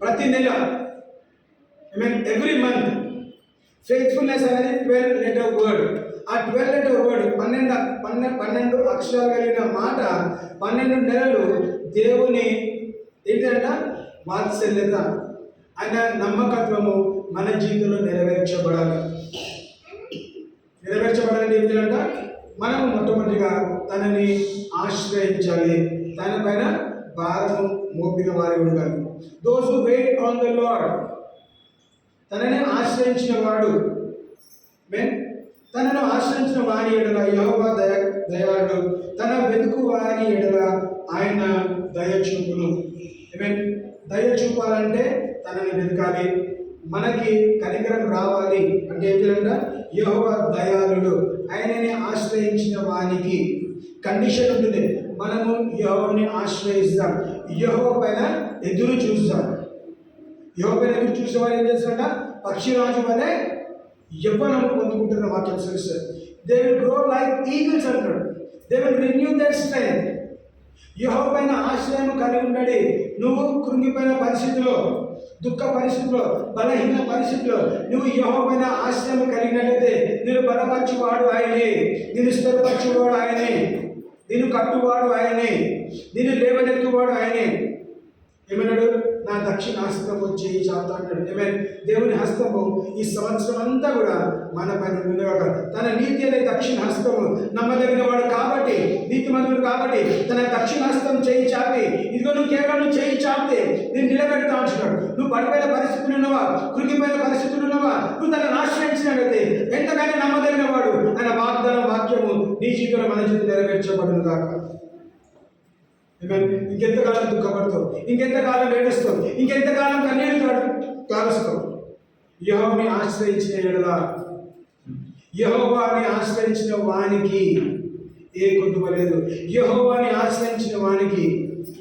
ప్రతి నెల ఎవ్రీ మంత్ ఫెయిత్ఫుల్నెస్ అనేది 12 లెటర్ వర్డ్. ఆ 12 లెటర్ వర్డ్ 12 అక్షరాలు కలిగిన మాట 12 నెలలు దేవుని ఏంటంట వాత్సల్యత, ఆయన నమ్మకత్వము మన జీవితంలో నెరవేర్చబడాలి. నెరవేర్చబడాలంటే ఏంటంట? మనము మొట్టమొదటిగా తనని ఆశ్రయించాలి, తన పైన భారము మోపిన వారి ఉండాలి. Those who wait on the Lord, తనని ఆశ్రయించిన వాడు తనను ఆశ్రయించిన వారి ఎడల యెహోవా దయాళుడు, తన వెతుకు వారి ఎడల ఆయన దయ చూపును. దయ చూపాలంటే తనని వెతకాలి, మనకి కనికరం రావాలి. అంటే ఏంటంటే యెహోవా దయాళుడు, ఆయనని ఆశ్రయించిన వానికి కండిషన్ ఉంటుంది. మనము యెహోవాని ఆశ్రయిస్తాం, యెహోవా పైన ఎదురు చూస్తాం. యెహోవా పైన ఎదురు చూసే వారు ఏం చేస్తారంట? పక్షిరాజు వలె యవ్వనం పొందుకుంటున్న వాక్యం తెలుస్తుంది. They will grow like eagles అంటాడు. They will renew their strength. యెహోవా పైన ఆశ్రయం కలిగి ఉండడి. నువ్వు కృంగిపోయిన పరిస్థితిలో, దుఃఖ పరిస్థితిలో, బలహీన పరిస్థితిలో నువ్వు యెహోవా పైన ఆశ్రయం కలిగినట్లయితే నేను బలపరచువాడు ఆయనే, నేను స్థిరపరచువాడు ఆయనే, నేను కట్టువాడు ఆయనే, నేను లేవనెత్తువాడు ఆయనే. ఏమన్నాడు? నా దక్షిణ హస్తం వచ్చి చాపుతా అన్నాడు. దేవుని హస్తము ఈ సంవత్సరం అంతా కూడా మన పైన ఉండగా, తన నీతి అనే దక్షిణ హస్తము నమ్మదగిన వాడు కాబట్టి, నీతిమంతుడు కాబట్టి తన దక్షిణ హస్తం చేయి చాపి, ఇదిగో నువ్వు కేవలం చేయి చాపితే నేను నిలబెడతా ఉంటున్నాడు. నువ్వు పడిపోయిన పరిస్థితులు ఉన్నవా, కృంగిపోయిన పరిస్థితులు ఉన్నవా, నువ్వు తనను ఆశ్రయించినట్లయితే ఎంతగానో నమ్మదగిన వాడు. ఆయన వాక్యము నీ జీవితంలో మన జీవితం నెరవేర్చబడును కాక. ఇంకెంతకాలం దుఃఖపడతావు, ఇంకెంతకాలం ఏడుస్తావు, ఇంకెంతకాలం కన్నీరు కాలుస్తావు. యెహోవాని ఆశ్రయించిన ఎడల, యెహోవాని ఆశ్రయించిన వానికి ఏ కొద్దువ లేదు. యెహోవాని ఆశ్రయించిన వానికి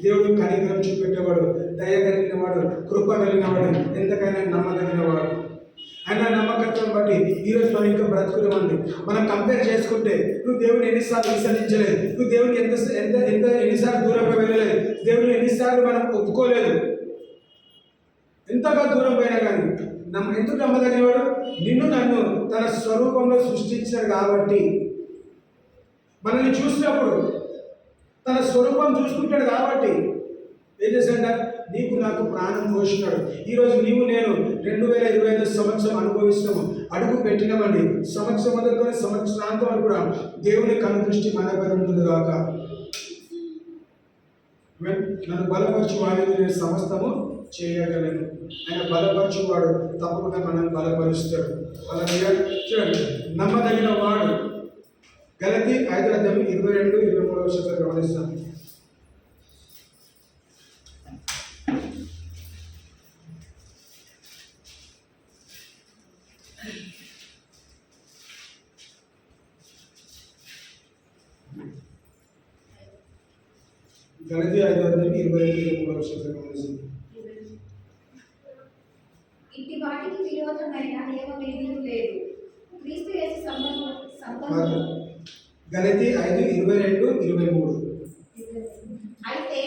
దేవుడు కనికరం చూపెట్టేవాడు, దయ కలిగిన వాడు, కృప కలిగిన వాడు, ఎంతకైనా నమ్మదగిన వాడు. ఆయన నమ్మకత్వం బట్టి ఈరోజు మనం ఇంకా బ్రతుకున్నామండి. మనం కంపేర్ చేసుకుంటే నువ్వు దేవుని ఎన్నిసార్లు విసరించలేదు, నువ్వు దేవునికి ఎన్నిసార్లు దూరంగా వెళ్ళలేదు, దేవుని ఎన్నిసార్లు మనం ఒప్పుకోలేదు. ఎంతగా దూరం పోయినా కానీ ఎందుకు నమ్మదగినవాడు? నిన్ను నన్ను తన స్వరూపంలో సృష్టించాడు కాబట్టి, మనల్ని చూసినప్పుడు తన స్వరూపం చూసుకుంటాడు కాబట్టి ఏం చేశాడు? నీకు నాకు ప్రాణం పోషినాడు. ఈరోజు నీవు నేను 2025 సంవత్సరం అనుభవిస్తాము, అడుగు పెట్టినామండి. సంవత్సరం మొదలుకొని సంవత్సరాంతం అని కూడా దేవుని కను దృష్టి మనపై ఉంటుంది కాక. నన్ను బలపరచువాడు నేను సమస్తము చేయగలను. ఆయన బలపరచువాడు తప్పకుండా మనం బలపరుస్తాడు. అలా చూడండి, నమ్మదగిన వాడు. గలతీ 5:22-23 గమనిస్తాను. గలతీ 5:22-23 గమనిస్తాను. ఇట్టి వాటికి విరోధమైన నియమమేదీ లేదు. క్రీస్తు యేసు సంబంధం. గలతీ 5:22-23. అయితే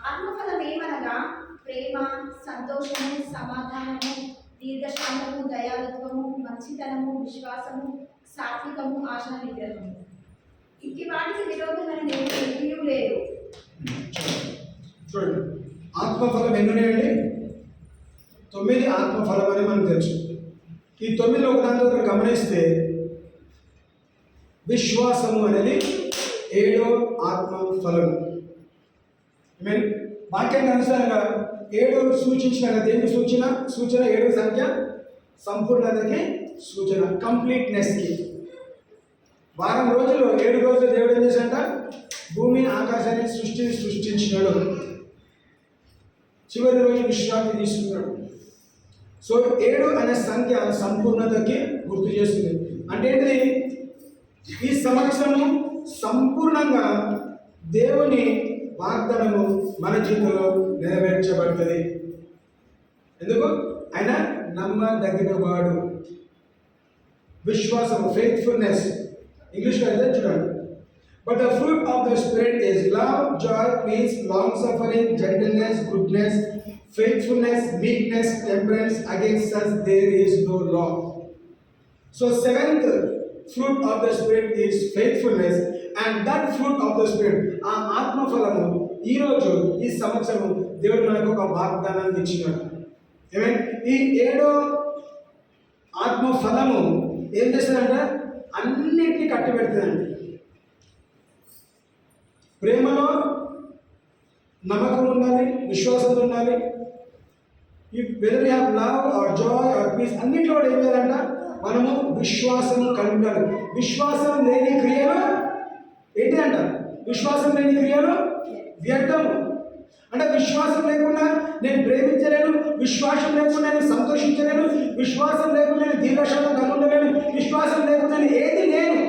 ఆత్మఫలం ఏమనగా ప్రేమ, సంతోషము, సమాధానము, దీర్ఘశాంతము, దయాళుత్వము, మంచితనము, విశ్వాసము, సాత్వికము, ఆశా నిగ్రహము. ఇట్టి వాటికి విరోధమైన ఏమీ లేదు. చూడండి, ఆత్మఫలం ఎన్ని ఉన్నాయండి? 9 ఆత్మఫలం అని మనకు తెలుసు. ఈ 9లో ఒకదాని దగ్గర గమనిస్తే విశ్వాసము అనేది 7వ ఆత్మఫలము. వాక్యానికి అనుసారంగా 7 సూచించిన దేనికి సూచన 7 సంఖ్య సంపూర్ణతకి సూచన, కంప్లీట్నెస్కి. వారం రోజులు 7 రోజులు దేవుడు ఏం చేశాడంట? భూమి ఆకాశాన్ని సృష్టించినాడు. చివరి రోజు విశ్రాంతి తీసుకున్నాడు. సో 7 అనే సంఖ్య సంపూర్ణతకి గుర్తు చేస్తుంది. అంటే ఏంటిది? ఈ సంవత్సరము సంపూర్ణంగా దేవుని వాగ్దానము మన జీవితంలో నెరవేర్చబడుతుంది. ఎందుకు? ఆయన నమ్మదగిన వాడు. విశ్వాసం, ఫెయిత్ఫుల్నెస్. ఇంగ్లీష్లో అయితే చూడండి. But the fruit of the spirit is love, joy, peace, long suffering, gentleness, goodness, faithfulness, meekness, temperance. Against such there is no law. So seventh fruit of the spirit is faithfulness, and that fruit of the spirit, ఆ ఆత్మ ఫలము ఈరోజు ఈ సంవత్సరం దేవుడు మనకు ఒక వాగ్దానాన్ని ఇచ్చినాడు. ఈ 7వ ఆత్మ ఫలము ఏం చేస్తుందంటే అన్నిటినీ కట్టిపెడుతుందండి. ప్రేమలో నమ్మకం ఉండాలి, విశ్వాసం ఉండాలి. Whether you have love or joy or peace, అన్నింటిలో కూడా ఏం చేయాలంట మనము విశ్వాసం కలిగి ఉండాలి. విశ్వాసం లేని క్రియలు ఏంటి అంట? విశ్వాసం లేని క్రియలు వ్యర్థము. అంటే విశ్వాసం లేకుండా నేను ప్రేమించలేను, విశ్వాసం లేకుండా నేను సంతోషించలేను, విశ్వాసం లేకుండా నేను దీర్ఘశాంతం కలిగి ఉండలేను, విశ్వాసం లేకుండా ఏది లేను.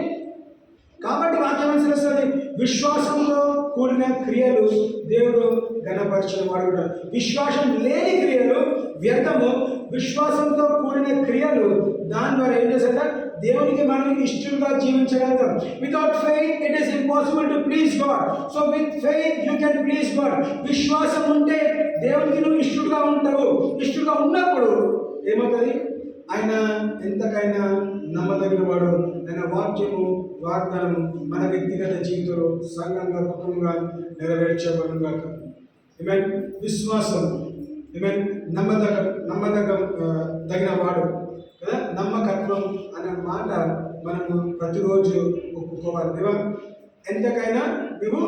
కాబట్టి వాక్యం అనుసరిస్తుంది, విశ్వాసంలో కూడిన క్రియలు దేవుడు ఘనపరిచిన వాడు. విశ్వాసం లేని క్రియలు వ్యర్థము, విశ్వాసంతో కూడిన క్రియలు దాని ద్వారా ఏం చేస్తారంటే దేవునికి మనం ఇష్టంగా జీవించగలుగుతాం. Without faith it is impossible to please God. So with faith you can please God. విశ్వాసం ఉంటే దేవునికి నువ్వు ఇష్టంగా ఉంటావు. ఇష్టంగా ఉన్నప్పుడు ఏమవుతుంది? ఆయన ఎంతకైనా నమ్మదగిన వాడు. ఆయన వాక్యము, వాగ్దానము మన వ్యక్తిగత జీవితంలో సంఘంగా, కుటుంబంగా నెరవేర్చబడుగా. ఈమెన్ విశ్వాసం, ఈమెన్ తగిన వాడు కదా. నమ్మకత్వం అనే మాట మనము ప్రతిరోజు ఒప్పుకోవాలి. దేవా ఎంతకైనా నువ్వు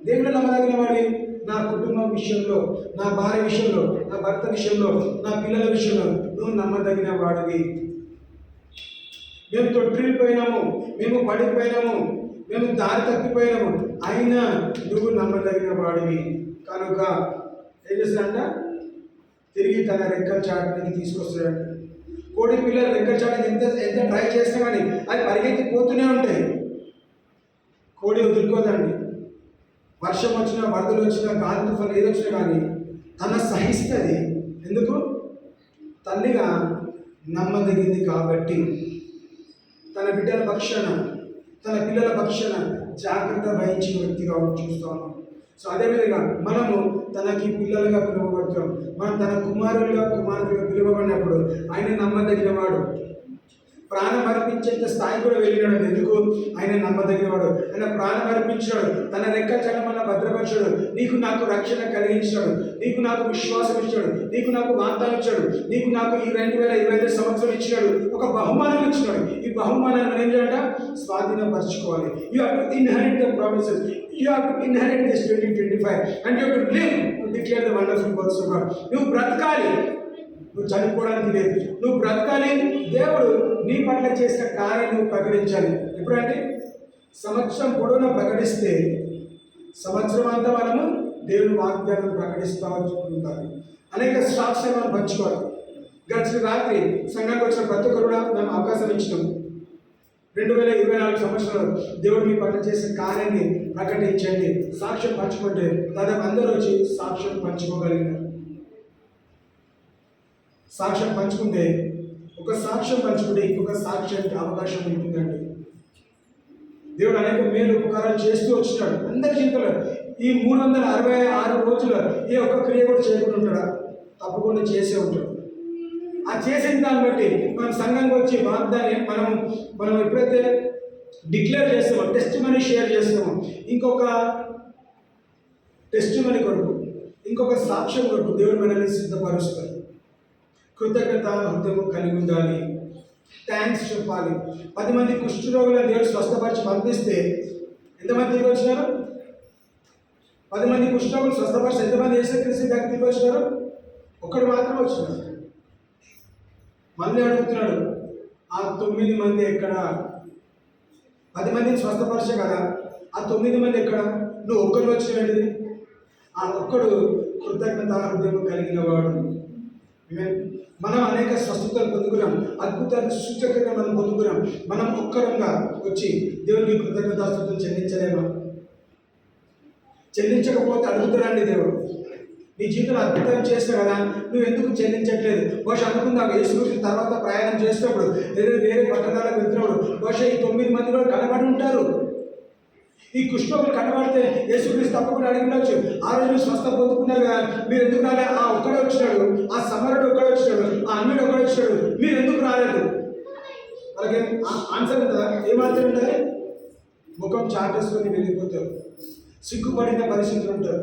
దేవుడు నమ్మదగిన వాడి. నా కుటుంబం విషయంలో, నా భార్య విషయంలో, నా భర్త విషయంలో, నా పిల్లల విషయంలో నువ్వు నమ్మదగిన వాడివి. మేము తొట్టిల్లిపోయినాము, మేము పడిపోయినాము, మేము దారి తప్పిపోయినాము, అయినా నువ్వు నమ్మదగిన వాడివి. కనుక ఏం చేస్తాడంట? తిరిగి తన రెక్కల చాటునికి తీసుకొస్తాడంట. కోడి పిల్లలు రెక్కల చాటుకి ఎంత ట్రై చేసినా కానీ అది పరిగెత్తి పోతూనే ఉంటాయి. కోడి వదులుకోదండి. వర్షం వచ్చినా, వరదలు వచ్చినా, గాలి తుఫాను ఏదొచ్చినా కానీ తన సహిస్తుంది. ఎందుకు? తల్లిగా నమ్మదగింది కాబట్టి తన బిడ్డల పక్షాన, తన పిల్లల పక్షాన జాగ్రత్త వహించిన వ్యక్తిగా చూస్తాము. సో అదేవిధంగా మనము తనకి పిల్లలుగా పిలువబడతాం. మనం తన కుమారులుగా, కుమారులుగా పిలువబడినప్పుడు ఆయన నమ్మదగిన వాడు. ప్రాణం అర్పించేంత స్థాయి కూడా వెళ్ళినాడు. ఎందుకు? ఆయన నమ్మదగినవాడు. ఆయన ప్రాణం అర్పించాడు, తన రెక్కల చట్టమన్న భద్రపరిచాడు, నీకు నాకు రక్షణ కలిగించాడు, నీకు నాకు విశ్వాసం ఇచ్చాడు, నీకు నాకు వాగ్దానం ఇచ్చాడు, నీకు నాకు ఈ 2025 సంవత్సరం ఇచ్చినాడు, ఒక బహుమానం ఇచ్చినాడు. ఈ బహుమానాన్ని మనం ఏం చేయాలంట? స్వాధీనపరచుకోవాలి. You have to inherit the promises. You have to inherit this 2025 and you have to live to declare the wonderful works of God. నువ్వు బ్రతకాలి, నువ్వు చనిపోవడానికి లేదు. నువ్వు బ్రతకాలి. దేవుడు నీ పట్ల చేసిన కార్యం నువ్వు ప్రకటించాలి. ఎప్పుడంటే సంవత్సరం పొడవునా ప్రకటిస్తే సంవత్సరం అంతా మనము దేవుని వాగ్దానం ప్రకటిస్తూ ఉండాలి. అనేక సాక్ష్యాలు మనం పంచుకోవాలి. గడిచిన రాత్రి సంఘానికి వచ్చిన ప్రతి ఒక్కరు కూడా మేము అవకాశం ఇచ్చినాం. 2024 సంవత్సరంలో దేవుడు మీ పట్ల చేసిన కార్యాన్ని ప్రకటించండి, సాక్ష్యం పంచుకుంటే దాదాపు అందరూ వచ్చి సాక్ష్యం పంచుకోగలిగినారు. సాక్ష్యం పంచుకుంటే ఒక సాక్ష్యం పంచుకుంటే ఇంకొక సాక్ష్యానికి అవకాశం ఉంటుందండి. దేవుడు అనేక మేలు ఉపకారాలు చేస్తూ వచ్చినాడు అందరి జీవితంలో. ఈ 366 రోజులు ఏ ఒక్క క్రియ కూడా చేయకుండా ఉంటాడా? తప్పకుండా చేసే ఉంటాడు. ఆ చేసిన దాన్ని బట్టి మనం సంఘంగా వచ్చి వాగ్దాన్ని మనం ఎప్పుడైతే డిక్లేర్ చేస్తామో, టెస్ట్ మనీ షేర్ చేస్తామో, ఇంకొక టెస్ట్ మనీ కొరకు, ఇంకొక సాక్ష్యం కొరకు దేవుడు మనల్ని సిద్ధపరుస్తాడు. కృతజ్ఞత హృదయం కలిగి ఉండాలి. థ్యాంక్స్ చెప్పాలి. 10 మంది కుష్ఠరోగులను దేవుడు స్వస్థపరిచి పంపిస్తే ఎంతమంది తిరిగి వచ్చినారు? 10 మంది కుష్ఠరోగులు స్వస్థపరిచి ఎంతమంది యేసుక్రీస్తు దగ్గరికి తిరిగి వచ్చినారు? ఒక్కడు మాత్రం వచ్చినారు. మళ్ళీ అడుగుతున్నాడు, ఆ 9 మంది ఎక్కడ? 10 మందిని స్వస్థపరిచే కదా, ఆ 9 మంది ఎక్కడ? నువ్వు ఒక్కడు వచ్చినది. ఆ ఒక్కడు కృతజ్ఞత హృదయం కలిగిన వాడు. మనం అనేక స్వస్థతలు పొందుకున్నాం, అద్భుతాలు సూచకంగా మనం పొందుకున్నాం. మనం ఒక్కరంగా వచ్చి దేవునికి కృతజ్ఞతాస్తుతులు చెల్లించలేమా? చెల్లించకపోతే అడుగుతాడండి దేవుడు. నీ జీవితంలో అద్భుతం చేస్తావు కదా, నువ్వు ఎందుకు చెల్లించట్లేదు? బహుశా అనుకుందాం యేసుక్రీస్తు తర్వాత ప్రయాణం చేసినప్పుడు లేదా వేరే పట్టణాలకు వెళ్తున్నప్పుడు బహుశా ఈ 9 మంది కూడా కనబడి ఉంటారు. ఈ కుష్ఠరోగులు కనబడితే యేసుక్రీస్తు తప్పకుండా అడిగి ఉండొచ్చు, ఆ రోజు స్వస్థ పొందుకున్నారు కదా, మీరు ఎందుకు రాలే? ఆ ఒక్కడే వచ్చినాడు, ఆ సమరుడు ఒక్కడే వచ్చినాడు, ఆ అన్యుడు ఒక్కడే వచ్చినాడు, మీరు ఎందుకు రాలేదు? అలాగే ఆన్సర్ ఉంటుందా? ఏం ఆన్సర్ ఉంటుంది? ముఖం చాటేసుకొని వెళ్ళిపోతారు, సిగ్గుపడిన పరిస్థితులు ఉంటారు.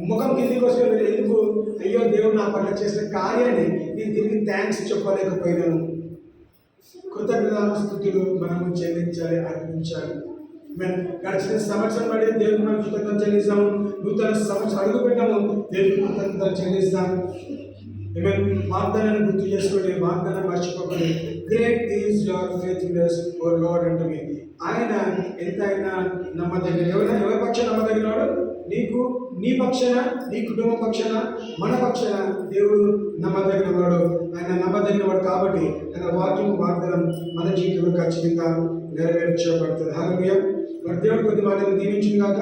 ముఖం కిందికి వస్తే మీరు ఎందుకు, అయ్యో దేవుడు నా పట్ల చేసిన కార్యాన్ని నేను తిరిగి థ్యాంక్స్ చెప్పలేకపోయినాను. కృతజ్ఞతాస్తుతులు మనము చెల్లించాలి, అర్పించాలి. గడిచిన సంవత్సరం బట్టి దేవుడు మనం కృతజ్ఞత చెల్లిస్తాము. నూతన సంవత్సరం అడుగు పెట్టాము, దేవుడికి కృతజ్ఞత చెల్లిస్తాము. వాగ్దానాన్ని గుర్తు చేసుకోండి, వాగ్దానం మర్చిపోకండి. Great is your faithfulness O Lord అంటూ ఆయన ఎంతైనా నమ్మదగిన. ఎవరి పక్షాన నమ్మదగినవాడు? నీకు, నీ పక్షాన, నీ కుటుంబ పక్షాన, మన పక్షాన దేవుడు నమ్మదగినవాడు. ఆయన నమ్మదగినవాడు కాబట్టి ఆయన వాక్యం వాగ్దానం మన జీవితంలో ఖచ్చితంగా నెరవేర్చబడుతుంది. హల్లెలూయా. మరి దేవుడు కొద్ది మాటలు దీవించును గాక.